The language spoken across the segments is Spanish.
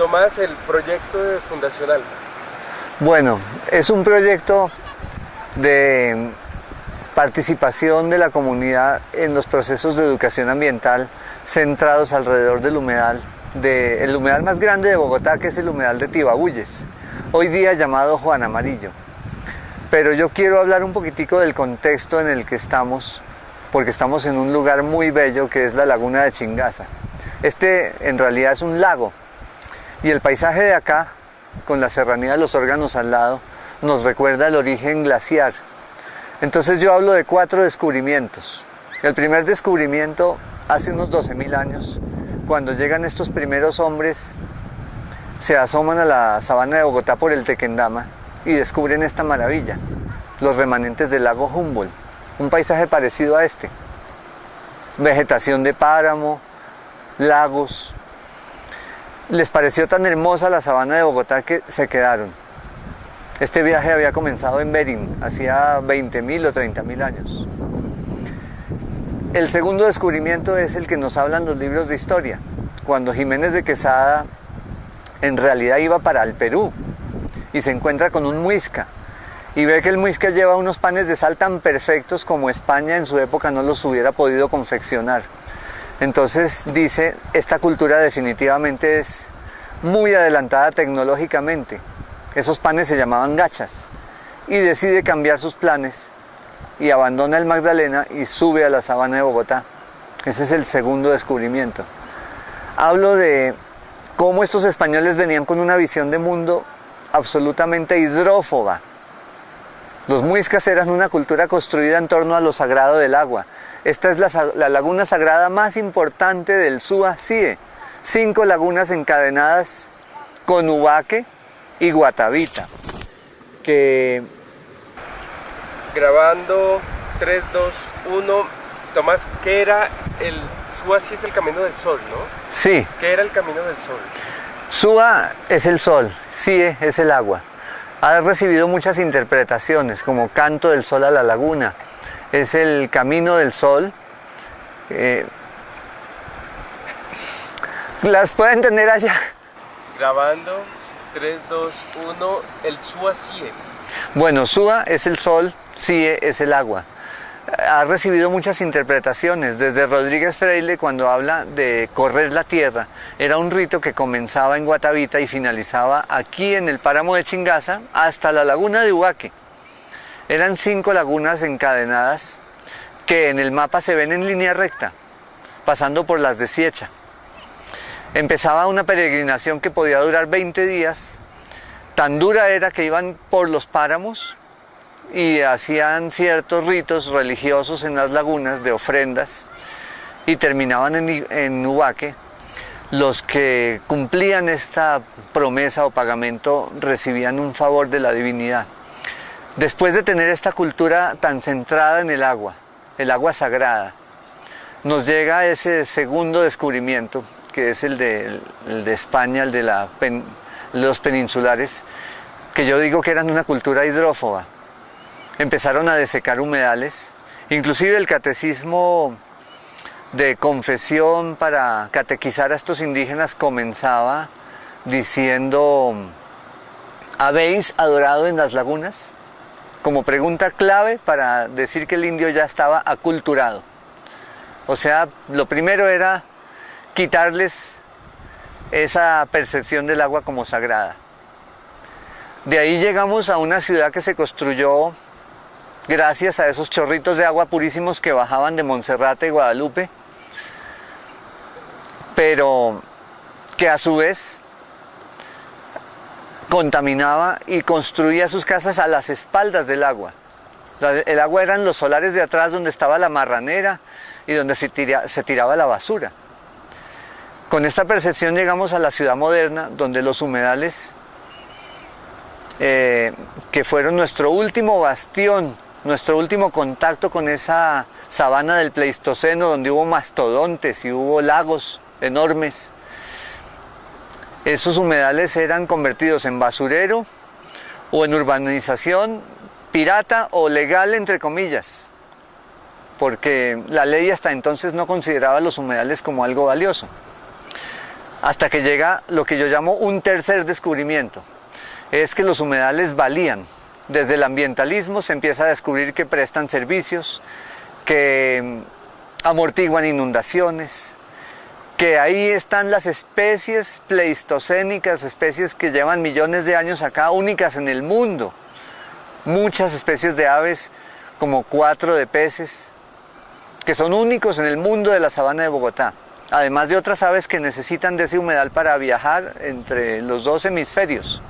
Tomás, el proyecto de Fundación Alma. Bueno, es un proyecto de participación de la comunidad en los procesos de educación ambiental centrados alrededor del humedal, el humedal más grande de Bogotá, que es el humedal de Tibabuyes, hoy día llamado Juan Amarillo. Pero yo quiero hablar un poquitico del contexto en el que estamos, porque estamos en un lugar muy bello que es la laguna de Chingaza. Este en realidad es un lago y el paisaje de acá, con la serranía de los Órganos al lado, nos recuerda el origen glaciar. Entonces yo hablo de 4 descubrimientos. El primer descubrimiento hace unos 12.000 años, cuando llegan estos primeros hombres, se asoman a la sabana de Bogotá por el Tequendama y descubren esta maravilla, los remanentes del lago Humboldt, un paisaje parecido a este. Vegetación de páramo, lagos. Les pareció tan hermosa la sabana de Bogotá que se quedaron. Este viaje había comenzado en Berín, hacía 20.000 o 30.000 años. El segundo descubrimiento es el que nos hablan los libros de historia, cuando Jiménez de Quesada en realidad iba para el Perú y se encuentra con un muisca y ve que el muisca lleva unos panes de sal tan perfectos como España en su época no los hubiera podido confeccionar. Entonces dice, esta cultura definitivamente es muy adelantada tecnológicamente. Esos panes se llamaban gachas y decide cambiar sus planes y abandona el Magdalena y sube a la sabana de Bogotá. Ese es el segundo descubrimiento. Hablo de cómo estos españoles venían con una visión de mundo absolutamente hidrófoba. Los muiscas eran una cultura construida en torno a lo sagrado del agua. Esta es la laguna sagrada más importante del Suacie. 5 lagunas encadenadas con Ubaque y Guatavita, que... Grabando 3, 2, 1. Tomás, ¿qué era el Suacie? Es el camino del sol, ¿no? Sí. ¿Qué era el camino del sol? Sua es el sol, Sie es el agua. Ha recibido muchas interpretaciones, como Canto del Sol a la Laguna. Es el camino del sol. ¿Las pueden tener allá? Grabando 3, 2, 1. El Suacie. Bueno, Sua es el sol, Sie es el agua. Ha recibido muchas interpretaciones, desde Rodríguez Freile cuando habla de correr la tierra. Era un rito que comenzaba en Guatavita y finalizaba aquí en el páramo de Chingaza hasta la laguna de Ubaque. Eran 5 lagunas encadenadas que en el mapa se ven en línea recta, pasando por las de Siecha. Empezaba una peregrinación que podía durar 20 días. Tan dura era que iban por los páramos y hacían ciertos ritos religiosos en las lagunas de ofrendas y terminaban en Ubaque. Los que cumplían esta promesa o pagamento recibían un favor de la divinidad. Después de tener esta cultura tan centrada en el agua sagrada, nos llega ese segundo descubrimiento, que es el de España, el de los peninsulares, que yo digo que eran una cultura hidrófoba. Empezaron a desecar humedales, inclusive el catecismo de confesión para catequizar a estos indígenas comenzaba diciendo: ¿habéis adorado en las lagunas? Como pregunta clave para decir que el indio ya estaba aculturado. O sea, lo primero era quitarles esa percepción del agua como sagrada. De ahí llegamos a una ciudad que se construyó gracias a esos chorritos de agua purísimos que bajaban de Monserrate y Guadalupe, pero que a su vez contaminaba y construía sus casas a las espaldas del agua. El agua eran los solares de atrás donde estaba la marranera y donde se tiraba la basura. Con esta percepción llegamos a la ciudad moderna, donde los humedales, que fueron nuestro último bastión, nuestro último contacto con esa sabana del Pleistoceno, donde hubo mastodontes y hubo lagos enormes, esos humedales eran convertidos en basurero o en urbanización pirata o legal, entre comillas, porque la ley hasta entonces no consideraba los humedales como algo valioso. hasta que llega lo que yo llamo un tercer descubrimiento. Es que los humedales valían. Desde el ambientalismo se empieza a descubrir que prestan servicios, que amortiguan inundaciones, que ahí están las especies pleistocénicas, especies que llevan millones de años acá, únicas en el mundo. Muchas especies de aves, como 4 de peces, que son únicos en el mundo de la sabana de Bogotá. Además de otras aves que necesitan de ese humedal para viajar entre los 2 hemisferios,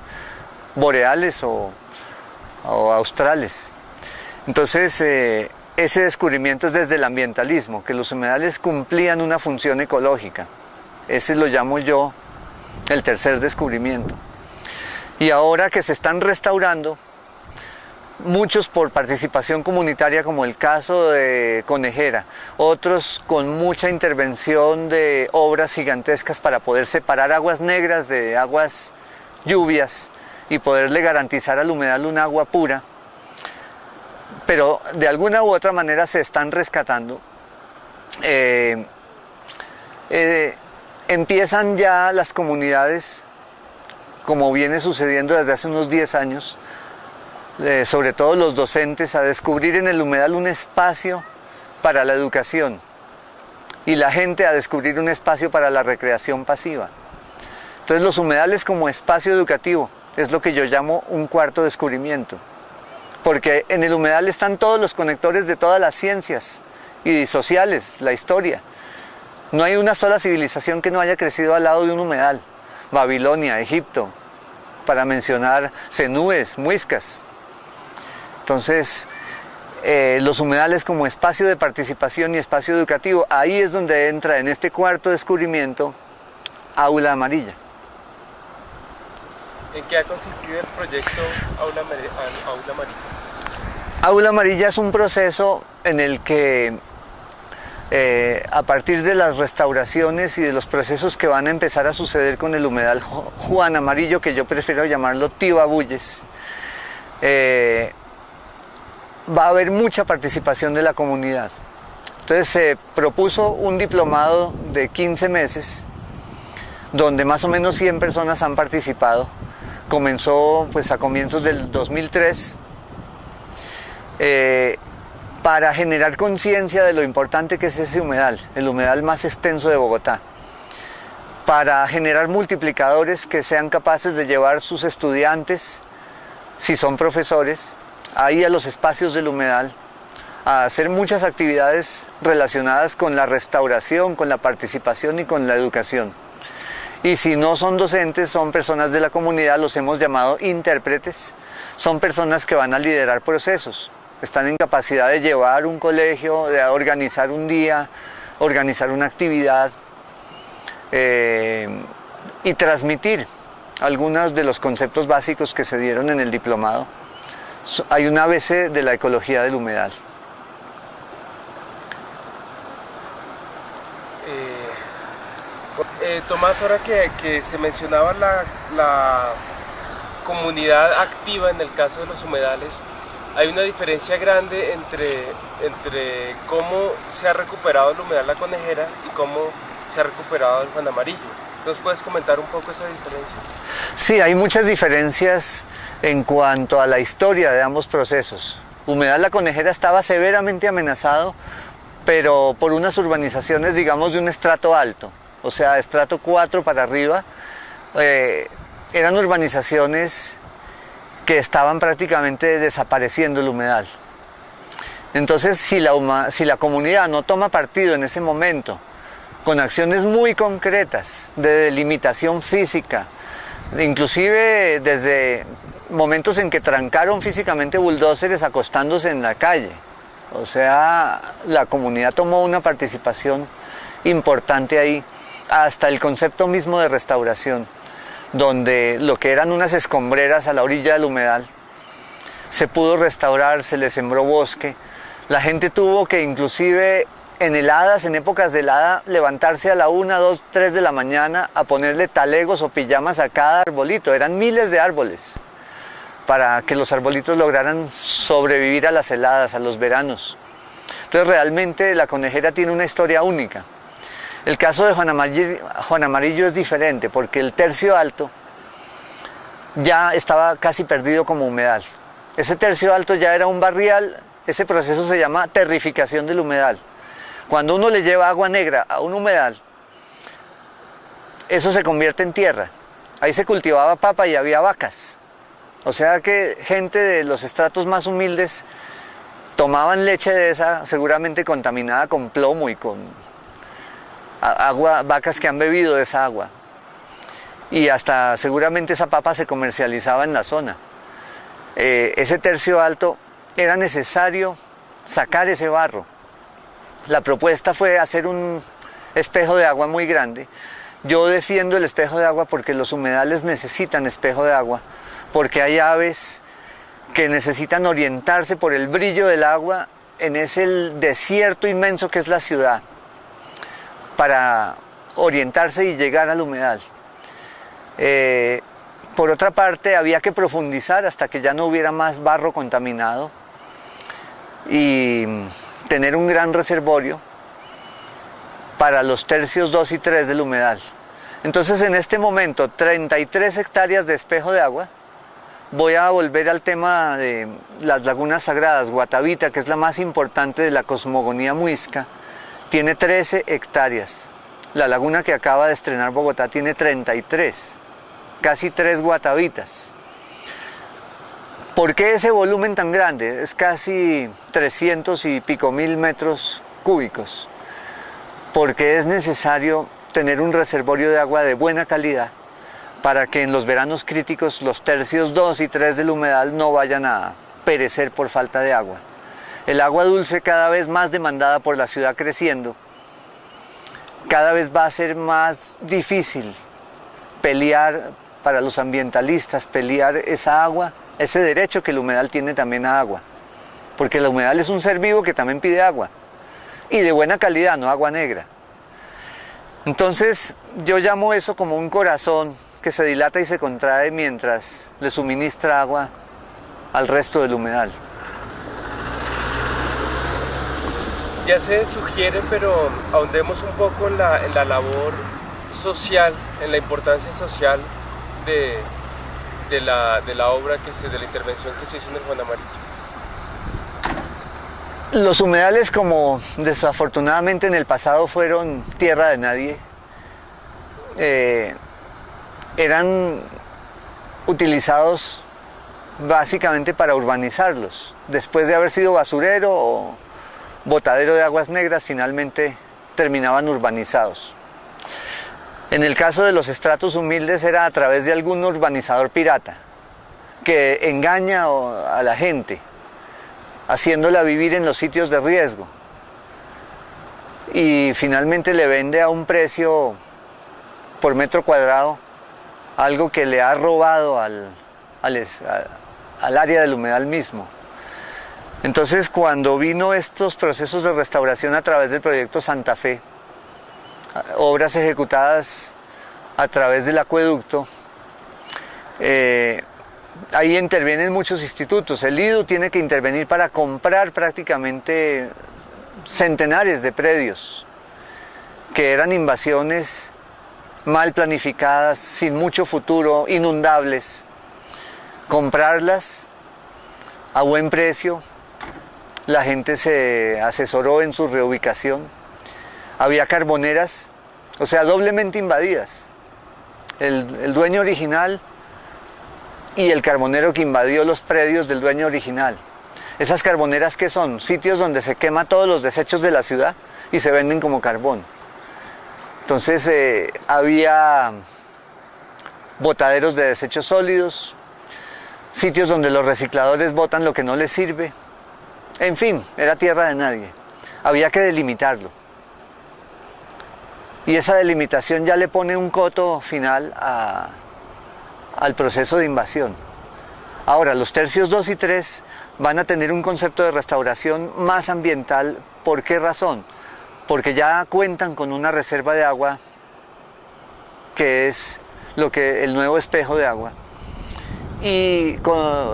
boreales o australes. Entonces, ese descubrimiento es desde el ambientalismo, que los humedales cumplían una función ecológica. Ese lo llamo yo el tercer descubrimiento. Y ahora que se están restaurando, muchos por participación comunitaria, como el caso de Conejera, otros con mucha intervención de obras gigantescas para poder separar aguas negras de aguas lluvias y poderle garantizar al humedal un agua pura, pero de alguna u otra manera se están rescatando. Empiezan ya las comunidades, como viene sucediendo desde hace unos 10 años, sobre todo los docentes, a descubrir en el humedal un espacio para la educación y la gente a descubrir un espacio para la recreación pasiva. Entonces los humedales como espacio educativo es lo que yo llamo un cuarto descubrimiento, porque en el humedal están todos los conectores de todas las ciencias y sociales, la historia. No hay una sola civilización que no haya crecido al lado de un humedal. Babilonia, Egipto, para mencionar cenúes, muiscas. Entonces, los humedales como espacio de participación y espacio educativo, ahí es donde entra en este cuarto descubrimiento Aula Amarilla. ¿En qué ha consistido el proyecto Aula Amarilla? Aula Amarilla es un proceso en el que a partir de las restauraciones y de los procesos que van a empezar a suceder con el humedal Juan Amarillo, que yo prefiero llamarlo Tío Abulles, va a haber mucha participación de la comunidad. Entonces se propuso un diplomado de 15 meses, donde más o menos 100 personas han participado. Comenzó pues a comienzos del 2003, para generar conciencia de lo importante que es ese humedal, el humedal más extenso de Bogotá, para generar multiplicadores que sean capaces de llevar sus estudiantes, si son profesores, ahí a los espacios del humedal, a hacer muchas actividades relacionadas con la restauración, con la participación y con la educación. Y si no son docentes, son personas de la comunidad, los hemos llamado intérpretes, son personas que van a liderar procesos, están en capacidad de llevar un colegio, de organizar un día, organizar una actividad y transmitir algunos de los conceptos básicos que se dieron en el diplomado. Hay un ABC de la ecología del humedal. Tomás, ahora que se mencionaba la comunidad activa en el caso de los humedales, hay una diferencia grande entre cómo se ha recuperado el humedal La Conejera y cómo se ha recuperado el Juan Amarillo. Entonces, ¿puedes comentar un poco esa diferencia? Sí, hay muchas diferencias en cuanto a la historia de ambos procesos. Humedal La Conejera estaba severamente amenazado, pero por unas urbanizaciones, digamos, de un estrato alto, o sea, estrato 4 para arriba. Eran urbanizaciones que estaban prácticamente desapareciendo el humedal. Entonces, si la comunidad no toma partido en ese momento, con acciones muy concretas de delimitación física, inclusive desde momentos en que trancaron físicamente bulldozers acostándose en la calle, o sea, la comunidad tomó una participación importante ahí, hasta el concepto mismo de restauración, donde lo que eran unas escombreras a la orilla del humedal se pudo restaurar, se le sembró bosque. La gente tuvo que inclusive en heladas, en épocas de helada, levantarse a la 1, 2, 3 de la mañana a ponerle talegos o pijamas a cada arbolito. Eran miles de árboles para que los arbolitos lograran sobrevivir a las heladas, a los veranos. Entonces realmente La Conejera tiene una historia única. El caso de Juan Amarillo es diferente porque el tercio alto ya estaba casi perdido como humedal. Ese tercio alto ya era un barrial, ese proceso se llama terrificación del humedal. Cuando uno le lleva agua negra a un humedal, eso se convierte en tierra. Ahí se cultivaba papa y había vacas. O sea que gente de los estratos más humildes tomaban leche de esa, seguramente contaminada con plomo y con agua, vacas que han bebido de esa agua. Y hasta seguramente esa papa se comercializaba en la zona. Ese tercio alto era necesario sacar ese barro. La propuesta fue hacer un espejo de agua muy grande. Yo defiendo el espejo de agua porque los humedales necesitan espejo de agua, porque hay aves que necesitan orientarse por el brillo del agua en ese desierto inmenso que es la ciudad, para orientarse y llegar al humedal. Por otra parte, había que profundizar hasta que ya no hubiera más barro contaminado y tener un gran reservorio para los tercios 2 y 3 del humedal. Entonces, en este momento, 33 hectáreas de espejo de agua. Voy a volver al tema de las lagunas sagradas. Guatavita, que es la más importante de la cosmogonía muisca, tiene 13 hectáreas. La laguna que acaba de estrenar Bogotá tiene 33, casi 3 Guatavitas. ¿Por qué ese volumen tan grande? Es casi 300 y pico mil metros cúbicos. Porque es necesario tener un reservorio de agua de buena calidad para que en los veranos críticos los tercios 2 y 3 del humedal no vayan a perecer por falta de agua. El agua dulce, cada vez más demandada por la ciudad creciendo, cada vez va a ser más difícil pelear para los ambientalistas, pelear esa agua, ese derecho que el humedal tiene también a agua. Porque el humedal es un ser vivo que también pide agua. Y de buena calidad, no agua negra. Entonces, yo llamo eso como un corazón que se dilata y se contrae mientras le suministra agua al resto del humedal. Ya se sugiere, pero ahondemos un poco en la labor social, en la importancia social de la obra, de la intervención que se hizo en el Juan Amarillo. Los humedales, como desafortunadamente en el pasado fueron tierra de nadie, eran utilizados básicamente para urbanizarlos. Después de haber sido basurero o botadero de aguas negras, finalmente terminaban urbanizados. En el caso de los estratos humildes era a través de algún urbanizador pirata que engaña a la gente, haciéndola vivir en los sitios de riesgo, y finalmente le vende a un precio por metro cuadrado algo que le ha robado al área del humedal mismo. Entonces, cuando vino estos procesos de restauración a través del proyecto Santa Fe, obras ejecutadas a través del acueducto, ahí intervienen muchos institutos. El IDU tiene que intervenir para comprar prácticamente centenares de predios que eran invasiones mal planificadas, sin mucho futuro, inundables. Comprarlas a buen precio. La gente se asesoró en su reubicación. Había carboneras, o sea, doblemente invadidas. El dueño original y el carbonero que invadió los predios del dueño original. Esas carboneras, ¿qué son? Sitios donde se quema todos los desechos de la ciudad y se venden como carbón. Entonces había botaderos de desechos sólidos, sitios donde los recicladores botan lo que no les sirve. En fin, era tierra de nadie. Había que delimitarlo. Y esa delimitación ya le pone un coto final al proceso de invasión. Ahora, los tercios 2 y 3 van a tener un concepto de restauración más ambiental. ¿Por qué razón? Porque ya cuentan con una reserva de agua, que es lo que el nuevo espejo de agua. Y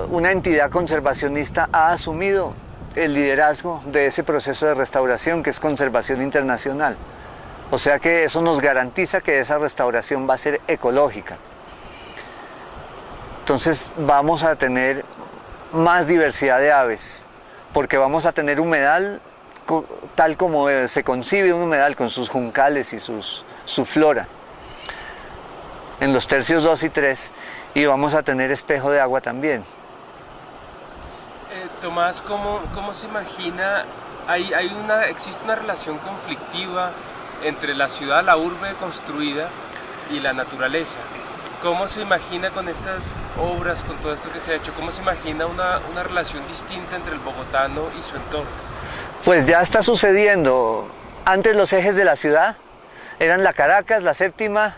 una entidad conservacionista ha asumido el liderazgo de ese proceso de restauración, que es Conservación Internacional. O sea que eso nos garantiza que esa restauración va a ser ecológica. Entonces vamos a tener más diversidad de aves, porque vamos a tener humedal tal como se concibe un humedal, con sus juncales y su flora, en los tercios 2 y 3, y vamos a tener espejo de agua también. Tomás, ¿cómo se imagina? Existe una relación conflictiva entre la ciudad, la urbe construida y la naturaleza. ¿Cómo se imagina con estas obras, con todo esto que se ha hecho, cómo se imagina una relación distinta entre el bogotano y su entorno? Pues ya está sucediendo. Antes los ejes de la ciudad eran la Caracas, la Séptima,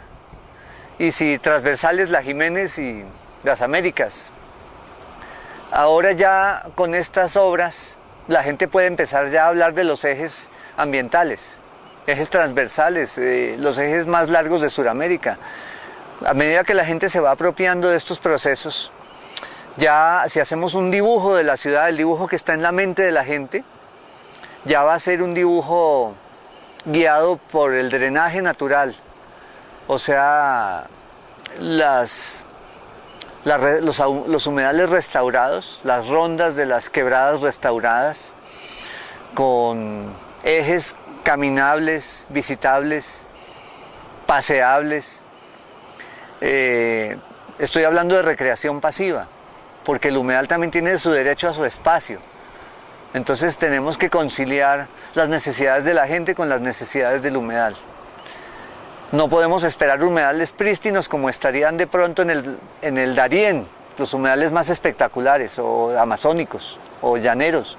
y si transversales la Jiménez y las Américas. Ahora ya con estas obras la gente puede empezar ya a hablar de los ejes ambientales, ejes transversales, los ejes más largos de Sudamérica. A medida que la gente se va apropiando de estos procesos, ya si hacemos un dibujo de la ciudad, el dibujo que está en la mente de la gente, ya va a ser un dibujo guiado por el drenaje natural, o sea, los humedales restaurados, las rondas de las quebradas restauradas, con ejes caminables, visitables, paseables. Estoy hablando de recreación pasiva, porque el humedal también tiene su derecho a su espacio. Entonces tenemos que conciliar las necesidades de la gente con las necesidades del humedal. No podemos esperar humedales prístinos como estarían de pronto en el Darién, los humedales más espectaculares, o amazónicos, o llaneros.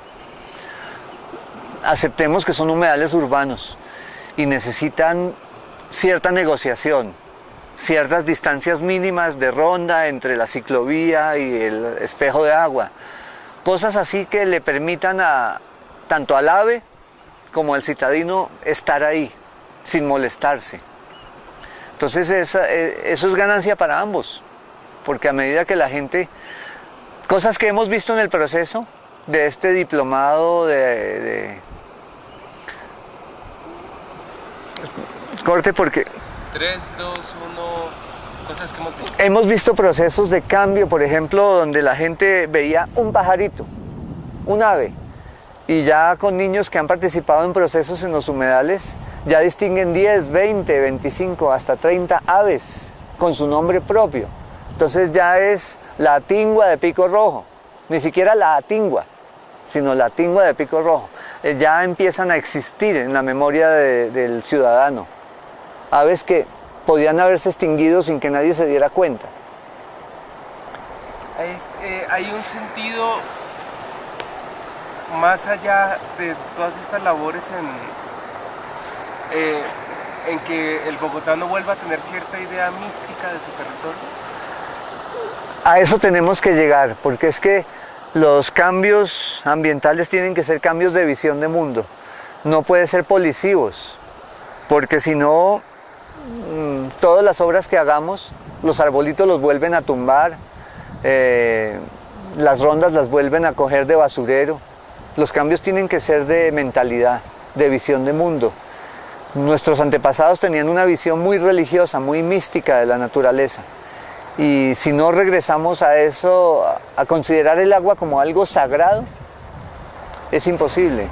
Aceptemos que son humedales urbanos y necesitan cierta negociación, ciertas distancias mínimas de ronda entre la ciclovía y el espejo de agua. Cosas así que le permitan tanto al ave como al citadino estar ahí, sin molestarse. Entonces eso es ganancia para ambos, porque a medida que la gente, cosas que hemos visto en el proceso de este diplomado corte porque 3, 2, 1, cosas que hemos visto. Hemos visto procesos de cambio, por ejemplo, donde la gente veía un pajarito, un ave, y ya con niños que han participado en procesos en los humedales, ya distinguen 10, 20, 25, hasta 30 aves con su nombre propio. Entonces ya es la tingua de pico rojo, ni siquiera la atingua, sino la tingua de pico rojo. Ya empiezan a existir en la memoria del ciudadano. Aves que podían haberse extinguido sin que nadie se diera cuenta. Hay un sentido más allá de todas estas labores en que el bogotano vuelva a tener cierta idea mística de su territorio. A eso tenemos que llegar, porque es que los cambios ambientales tienen que ser cambios de visión de mundo. No puede ser polisivos, porque si no, todas las obras que hagamos, los arbolitos los vuelven a tumbar, las rondas las vuelven a coger de basurero. Los cambios tienen que ser de mentalidad, de visión de mundo. Nuestros antepasados tenían una visión muy religiosa, muy mística de la naturaleza. Y si no regresamos a eso, a considerar el agua como algo sagrado, es imposible.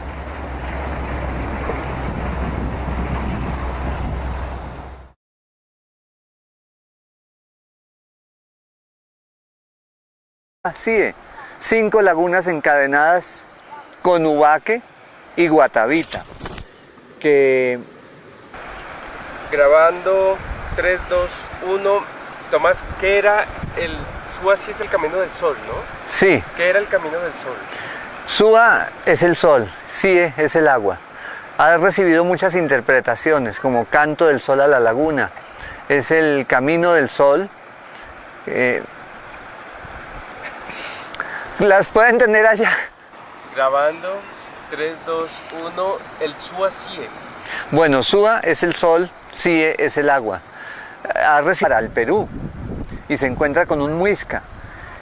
Así, 5 lagunas encadenadas con Ubaque y Guatavita, que... Grabando 3, 2, 1. Tomás, ¿qué era el Suba? Sí es el camino del sol, ¿no? Sí. ¿Qué era el camino del sol? Suba es el sol, Sie es el agua. Ha recibido muchas interpretaciones, como Canto del Sol a la Laguna. Es el camino del sol. ¿Las pueden tener allá? Grabando 3, 2, 1. El Suba Sie. Bueno, Suba es el sol, Sie es el agua. Ha recibido al Perú y se encuentra con un muisca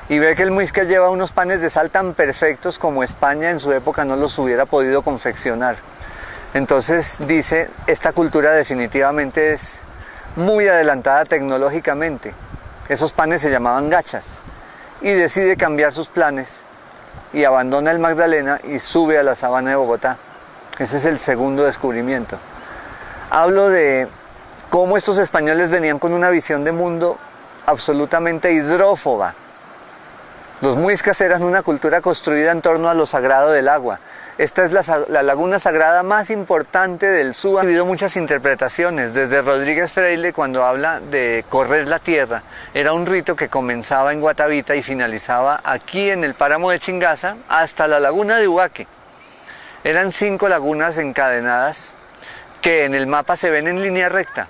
y ve que el muisca lleva unos panes de sal tan perfectos como España en su época no los hubiera podido confeccionar. Entonces dice, esta cultura definitivamente es muy adelantada tecnológicamente. Esos panes se llamaban gachas. Y decide cambiar sus planes y abandona el Magdalena y sube a la sabana de Bogotá. Ese es el segundo descubrimiento. Hablo de cómo estos españoles venían con una visión de mundo absolutamente hidrófoba. Los muiscas eran una cultura construida en torno a lo sagrado del agua. Esta es la laguna sagrada más importante del sur. Ha habido muchas interpretaciones, desde Rodríguez Freile cuando habla de correr la tierra. Era un rito que comenzaba en Guatavita y finalizaba aquí en el páramo de Chingaza hasta la laguna de Ubaque. Eran 5 lagunas encadenadas que en el mapa se ven en línea recta,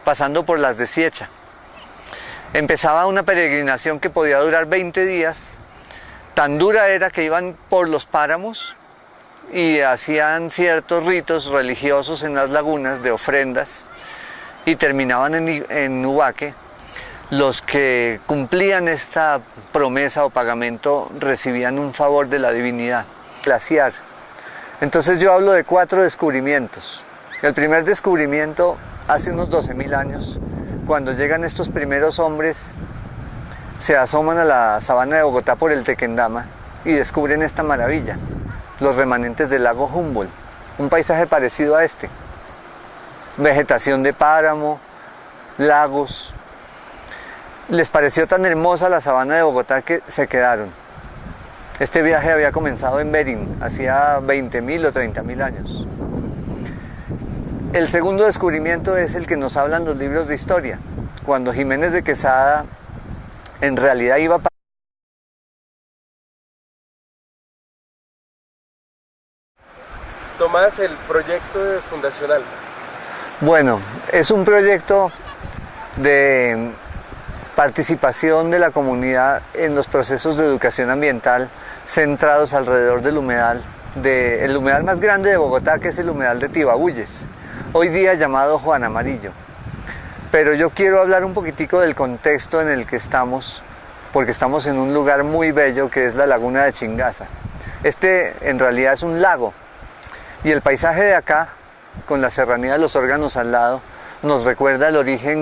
pasando por las de Siecha. Empezaba una peregrinación que podía durar 20 días. Tan dura era que iban por los páramos y hacían ciertos ritos religiosos en las lagunas de ofrendas y terminaban en Ubaque. Los que cumplían esta promesa o pagamento recibían un favor de la divinidad. Glaciar. Entonces yo hablo de 4 descubrimientos. El primer descubrimiento hace unos 12.000 años, cuando llegan estos primeros hombres, se asoman a la sabana de Bogotá por el Tequendama y descubren esta maravilla, los remanentes del lago Humboldt, un paisaje parecido a este. Vegetación de páramo, lagos. Les pareció tan hermosa la sabana de Bogotá que se quedaron. Este viaje había comenzado en Berín, hacía 20.000 o 30.000 años. El segundo descubrimiento es el que nos hablan los libros de historia, cuando Jiménez de Quesada en realidad iba para... Tomás, el proyecto de Fundación Alma. Bueno, es un proyecto de participación de la comunidad en los procesos de educación ambiental centrados alrededor del humedal, el humedal más grande de Bogotá, que es el humedal de Tibabuyes, hoy día llamado Juan Amarillo. Pero yo quiero hablar un poquitico del contexto en el que estamos, porque estamos en un lugar muy bello que es la laguna de Chingaza. Este en realidad es un lago y el paisaje de acá, con la serranía de los Órganos al lado, nos recuerda el origen